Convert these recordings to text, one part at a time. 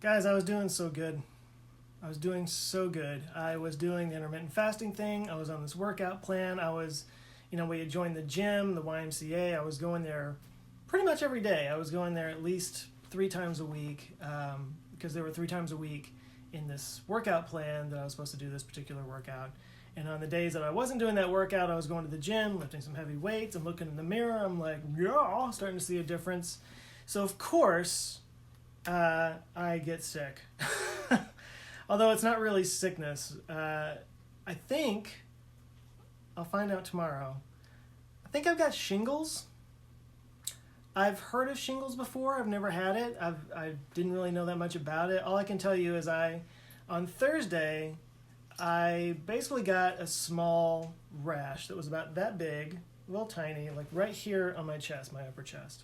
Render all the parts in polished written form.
Guys, I was doing so good. I was doing so good. I was doing the intermittent fasting thing. I was on this workout plan. We had joined the gym, the YMCA. I was going there pretty much every day. I was going there at least 3 times a week because there were 3 times a week in this workout plan that I was supposed to do this particular workout. And on the days that I wasn't doing that workout, I was going to the gym, lifting some heavy weights. I'm looking in the mirror. I'm like, yeah, starting to see a difference. So, of course, I get sick. Although it's not really sickness. I think, I'll find out tomorrow. I think I've got shingles. I've heard of shingles before. I've never had it. I didn't really know that much about it. All I can tell you is on Thursday, I basically got a small rash that was about that big, a little tiny, like right here on my chest, my upper chest.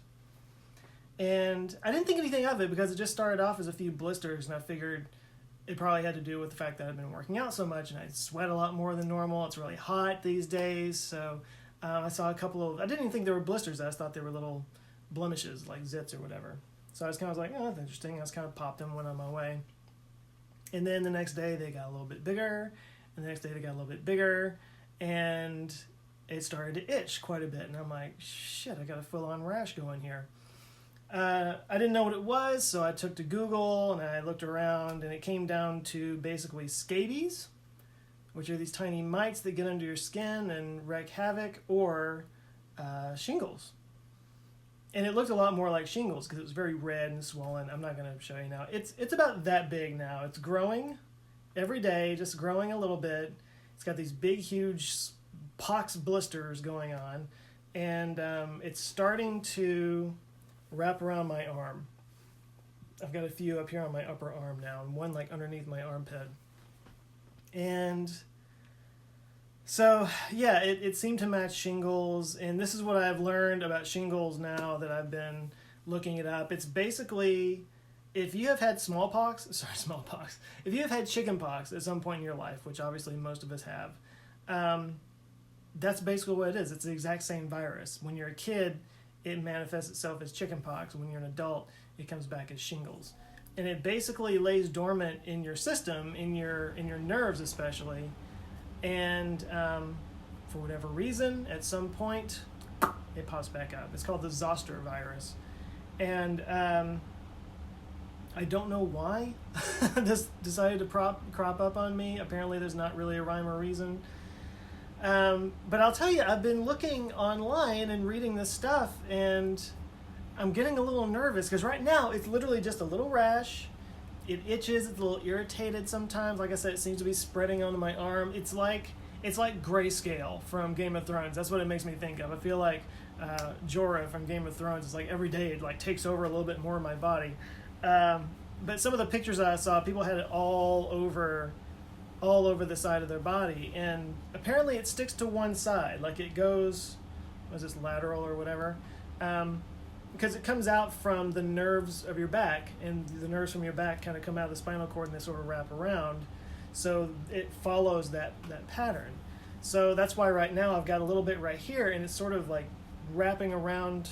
And I didn't think anything of it because it just started off as a few blisters, and I figured it probably had to do with the fact that I've been working out so much and I sweat a lot more than normal. It's really hot these days, so I saw a couple of. I didn't even think they were blisters. I just thought they were little blemishes, like zits or whatever. So I was kind of like, oh, that's interesting. I just kind of popped them, went on my way. And then the next day they got a little bit bigger, and the next day they got a little bit bigger, and it started to itch quite a bit. And I'm like, shit, I got a full-on rash going here. I didn't know what it was, so I took to Google and I looked around, and it came down to basically scabies, which are these tiny mites that get under your skin and wreak havoc, or shingles. And it looked a lot more like shingles because it was very red and swollen. I'm not going to show you now. It's about that big now. It's growing every day, just growing a little bit. It's got these big, huge pox blisters going on, and it's starting to wrap around my arm. I've got a few up here on my upper arm now, and one like underneath my armpit. And so, yeah, it seemed to match shingles, and this is what I've learned about shingles now that I've been looking it up. It's basically, if you have had smallpox, if you have had chickenpox at some point in your life, which obviously most of us have, that's basically what it is. It's the exact same virus. When you're a kid, it manifests itself as chickenpox. When you're an adult, it comes back as shingles. And it basically lays dormant in your system, in your nerves especially, and for whatever reason, at some point, it pops back up. It's called the zoster virus. And I don't know why this decided to crop up on me. Apparently there's not really a rhyme or reason. But I'll tell you, I've been looking online and reading this stuff, and I'm getting a little nervous because right now it's literally just a little rash. It itches. It's a little irritated sometimes. Like I said, it seems to be spreading onto my arm. It's like Greyscale from Game of Thrones. That's what it makes me think of. I feel like Jorah from Game of Thrones is like every day it like takes over a little bit more of my body. But some of the pictures I saw, people had it all over the side of their body, and apparently it sticks to one side, like it goes, was this lateral or whatever, because it comes out from the nerves of your back, and the nerves from your back kind of come out of the spinal cord and they sort of wrap around, so it follows that pattern. So that's why right now I've got a little bit right here, and it's sort of like wrapping around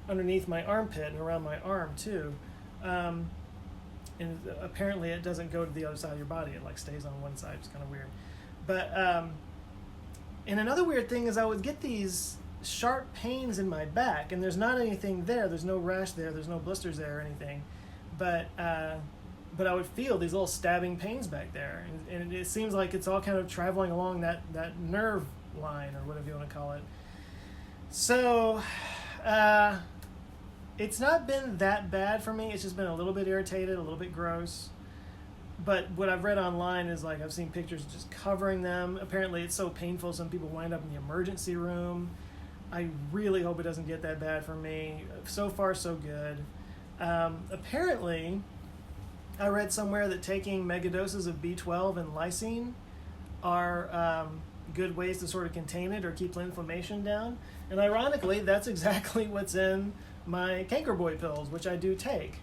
underneath my armpit and around my arm too. And apparently it doesn't go to the other side of your body. It like stays on one side. It's kind of weird. But and another weird thing is I would get these sharp pains in my back, and there's not anything there. There's no rash there. There's no blisters there or anything. But I would feel these little stabbing pains back there, and it seems like it's all kind of traveling along that nerve line or whatever you want to call it. So it's not been that bad for me. It's just been a little bit irritated, a little bit gross. But what I've read online is like I've seen pictures just covering them. Apparently it's so painful some people wind up in the emergency room. I really hope it doesn't get that bad for me. So far so good. Apparently I read somewhere that taking megadoses of B12 and lysine are good ways to sort of contain it or keep the inflammation down. And ironically, that's exactly what's in my Canker Boy pills, which I do take.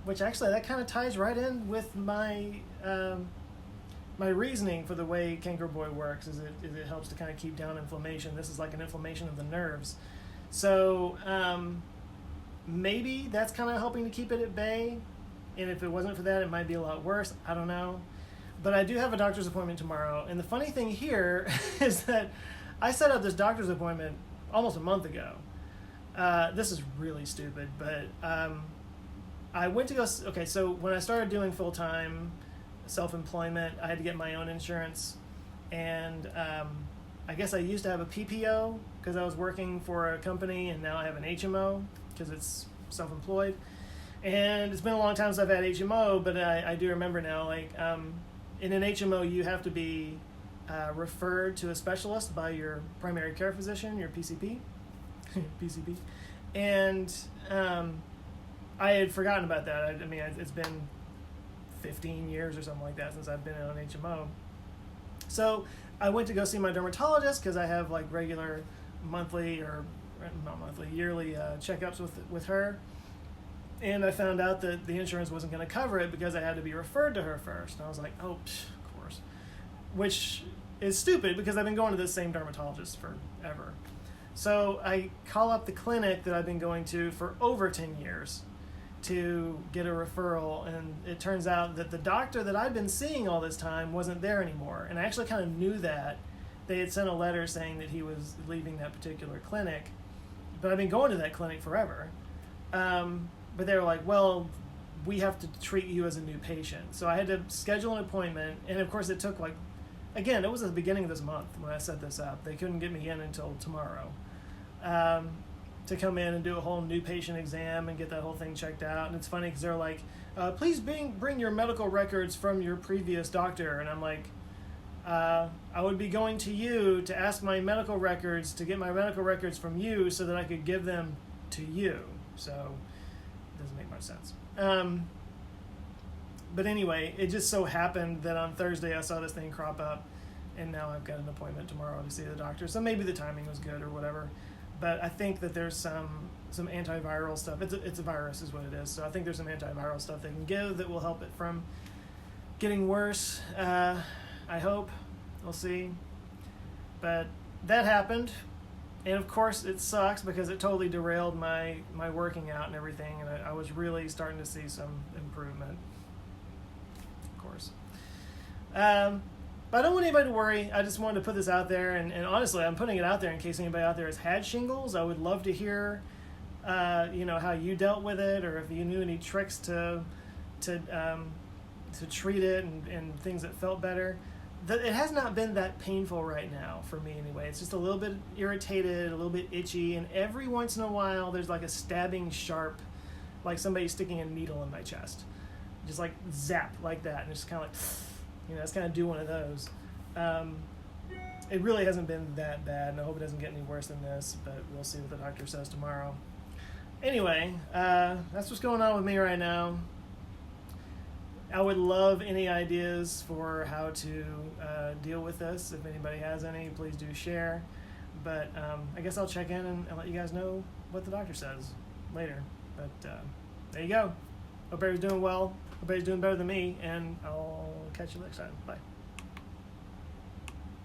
Which actually, that kind of ties right in with my my reasoning for the way Canker Boy works. Is it helps to kind of keep down inflammation. This is like an inflammation of the nerves. So maybe that's kind of helping to keep it at bay. And if it wasn't for that, it might be a lot worse. I don't know. But I do have a doctor's appointment tomorrow. And the funny thing here is that I set up this doctor's appointment almost a month ago. This is really stupid, but I went to go... Okay, so when I started doing full-time self-employment, I had to get my own insurance. And I guess I used to have a PPO because I was working for a company, and now I have an HMO because it's self-employed. And it's been a long time since I've had HMO, but I do remember now, like, in an HMO, you have to be referred to a specialist by your primary care physician, your PCP. PCP. And I had forgotten about that. I mean, it's been 15 years or something like that since I've been on HMO. So I went to go see my dermatologist because I have like regular monthly or not monthly, yearly checkups with her. And I found out that the insurance wasn't going to cover it because I had to be referred to her first. And I was like, oh, of course. Which is stupid because I've been going to this same dermatologist forever. So I call up the clinic that I've been going to for over 10 years to get a referral, and it turns out that the doctor that I'd been seeing all this time wasn't there anymore. And I actually kind of knew that. They had sent a letter saying that he was leaving that particular clinic, but I've been going to that clinic forever. But they were like, well, we have to treat you as a new patient. So I had to schedule an appointment, and of course it took like, again, it was at the beginning of this month when I set this up. They couldn't get me in until tomorrow to come in and do a whole new patient exam and get that whole thing checked out. And it's funny because they're like, please bring your medical records from your previous doctor. And I'm like, I would be going to you to ask my medical records, to get my medical records from you so that I could give them to you. So it doesn't make much sense. But anyway, it just so happened that on Thursday I saw this thing crop up, and now I've got an appointment tomorrow to see the doctor. So maybe the timing was good or whatever. But I think that there's some antiviral stuff. It's a virus is what it is. So I think there's some antiviral stuff they can give that will help it from getting worse. I hope. We'll see. But that happened. And of course it sucks because it totally derailed my working out and everything. And I was really starting to see some improvement. Of course. But I don't want anybody to worry. I just wanted to put this out there, and honestly, I'm putting it out there in case anybody out there has had shingles. I would love to hear, how you dealt with it, or if you knew any tricks to treat it and things that felt better. It has not been that painful right now for me anyway. It's just a little bit irritated, a little bit itchy, and every once in a while there's like a stabbing sharp, like somebody sticking a needle in my chest, just like zap like that, and it's kind of like. It's kind of do one of those. It really hasn't been that bad, and I hope it doesn't get any worse than this, but we'll see what the doctor says tomorrow. Anyway, that's what's going on with me right now. I would love any ideas for how to deal with this. If anybody has any, please do share. But I guess I'll check in and let you guys know what the doctor says later. But there you go. Hope everybody's doing well. Hope everybody's doing better than me, and I'll catch you next time. Bye.